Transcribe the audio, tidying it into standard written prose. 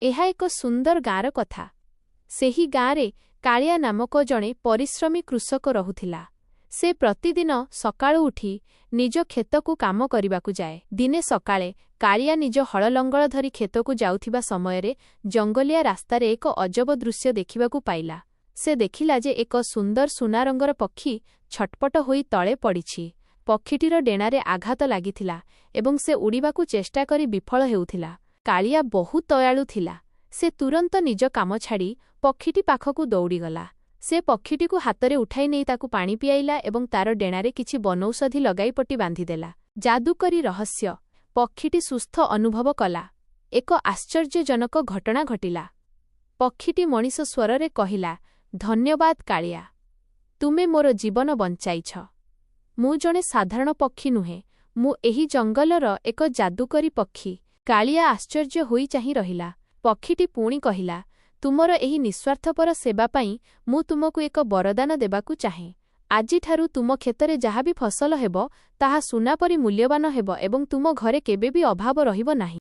ଏହା ଏକ ସୁନ୍ଦର ଗାଁର କଥା। ସେହି ଗାଁରେ କାଳିଆ ନାମକ ଜଣେ ପରିଶ୍ରମୀ କୃଷକ ରହୁଥିଲା। ସେ ପ୍ରତିଦିନ ସକାଳୁ ଉଠି ନିଜ କ୍ଷେତକୁ କାମ କରିବାକୁ ଯାଏ। ଦିନେ ସକାଳେ କାଳିଆ ନିଜ ହଳ ଲଙ୍ଗଳ ଧରି କ୍ଷେତକୁ ଯାଉଥିବା ସମୟରେ ଜଙ୍ଗଲିଆ ରାସ୍ତାରେ ଏକ ଅଜବ ଦୃଶ୍ୟ ଦେଖିବାକୁ ପାଇଲା। ସେ ଦେଖିଲା ଯେ ଏକ ସୁନ୍ଦର ସୁନା ରଙ୍ଗର ପକ୍ଷୀ ଛଟପଟ ହୋଇ ତଳେ ପଡ଼ିଛି। ପକ୍ଷୀଟିର ଡେଣାରେ ଆଘାତ ଲାଗିଥିଲା ଏବଂ ସେ ଉଡ଼ିବାକୁ ଚେଷ୍ଟା କରି ବିଫଳ ହେଉଥିଲା। କାଳିଆ ବହୁତ ଦୟାଳୁ ଥିଲା। ସେ ତୁରନ୍ତ ନିଜ କାମ ଛାଡ଼ି ପକ୍ଷୀଟି ପାଖକୁ ଦୌଡ଼ିଗଲା। ସେ ପକ୍ଷୀଟିକୁ ହାତରେ ଉଠାଇ ନେଇ ତାକୁ ପାଣି ପିଆଇଲା ଏବଂ ତାର ଡେଣାରେ କିଛି ବନୌଷଧି ଲଗାଇ ପଟି ବାନ୍ଧିଦେଲା। ଯାଦୁକରୀ ରହସ୍ୟ। ପକ୍ଷୀଟି ସୁସ୍ଥ ଅନୁଭବ କଲା। ଏକ ଆଶ୍ଚର୍ଯ୍ୟଜନକ ଘଟଣା ଘଟିଲା। ପକ୍ଷୀଟି ମଣିଷ ସ୍ୱରରେ କହିଲା, ଧନ୍ୟବାଦ କାଳିଆ, ତୁମେ ମୋର ଜୀବନ ବଞ୍ଚାଇଛ। ମୁଁ ଜଣେ ସାଧାରଣ ପକ୍ଷୀ ନୁହେଁ, ମୁଁ ଏହି ଜଙ୍ଗଲର ଏକ ଯାଦୁକରୀ ପକ୍ଷୀ। କାଳିଆ ଆଶ୍ଚର୍ଯ୍ୟ ହୋଇ ଚାହିଁ ରହିଲା। ପକ୍ଷୀଟି ପୁଣି କହିଲା, ତୁମର ଏହି ନିଃସ୍ୱାର୍ଥପର ସେବା ପାଇଁ ମୁଁ ତୁମକୁ ଏକ ବରଦାନ ଦେବାକୁ ଚାହେଁ। ଆଜିଠାରୁ ତୁମ କ୍ଷେତରେ ଯାହା ବି ଫସଲ ହେବ ତାହା ସୁନା ପରି ମୂଲ୍ୟବାନ ହେବ ଏବଂ ତୁମ ଘରେ କେବେ ବି ଅଭାବ ରହିବ ନାହିଁ।